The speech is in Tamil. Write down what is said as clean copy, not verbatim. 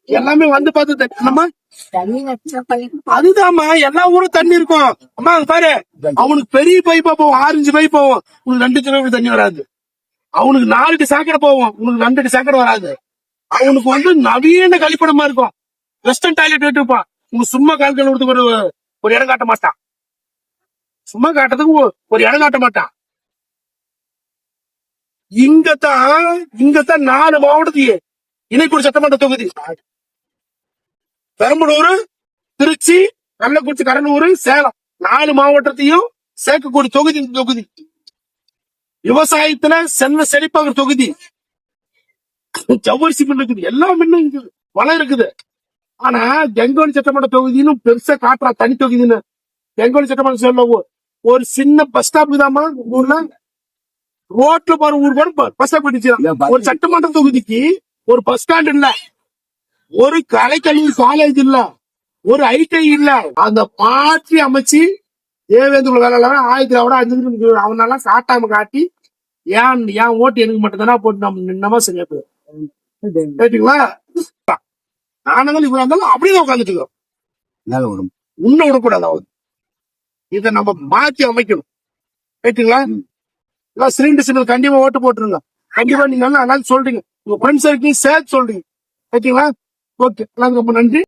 எல்லாமே வந்து பார்த்து நம்ம அதுதான்மா எல்லா ஊரும் தண்ணி இருக்கும். அம்மா பாரு, அவனுக்கு பெரிய பைப்பா போவோம், 6 பைப் போவோம், உனக்கு 2 கிலோமீட்டர் தண்ணி வராது. அவனுக்கு 4 சாக்கடை போவோம், உனக்கு 2 சாக்கடை வராது. அவனுக்கு வந்து நவீன கழிப்பிடமா இருக்கும், வெஸ்டர்ன் டாய்லெட் விட்டுருப்பான். உனக்கு சும்மா கால் கழுவுறதுக்கு ஒரு இடம் காட்ட மாட்டான். சும்மா காட்டுறதுக்கு ஒரு இடம் காட்ட மாட்டான். இங்கத்தான் 4 மாவட்டத்தையே இணைக்கூட சட்டமன்ற தொகுதி, பெரம்பலூர், திருச்சி, கள்ளக்குறிச்சி, கடலூர், சேலம் 4 மாவட்டத்தையும் சேர்க்கக்கூடிய தொகுதி. விவசாயத்துல செழிப்பாகிற தொகுதி, ஜவ்வரிசி மின் இருக்குது, எல்லா மின்னும் இருக்குது, வளம் இருக்குது. ஆனா கெங்கோலி சட்டமன்ற தொகுதின்னு பெருசா காட்டுறா தனி தொகுதின்னு. கெங்கோலி சட்டமன்ற சொல்ல ஒரு சின்ன பஸ் ஸ்டாப் தாமா ஊர்ல, ரோட்ல போற ஊர் கூட பஸ் ஸ்டாப் கட்டிச்சு. ஒரு சட்டமன்ற தொகுதிக்கு ஒரு பஸ் ஸ்டாண்ட் இல்ல, ஒரு கலைக்கல்லூரி காலேஜ் இல்ல, ஒரு ஐடி இல்ல. அந்த மாற்றி அமைச்சு தேவேந்திர வேலை 1000 அவனால காட்டாம காட்டி ஏன் ஓட்டு எனக்கு மட்டும்தானா போட்டு நம்ம நின்னமா சரியா போயிடும். கேட்டீங்களா? நானும் இவ்வளவு இருந்தாலும் அப்படியே உட்காந்துட்டு இருக்கோம். உன்ன விடக்கூடாது. இதை நம்ம மாற்றி அமைக்கணும். கேட்டீங்களா? சிலிண்டர் கண்டிப்பா ஓட்டு போட்டுருங்க. கண்டிப்பா நீங்க நல்லா சொல்றீங்க, உங்க ஃப்ரெண்ட்ஸ் இருக்கீங்க சேர்த்து சொல்றீங்க. கேட்டீங்களா? ஓகே, ரொம்ப நன்றி.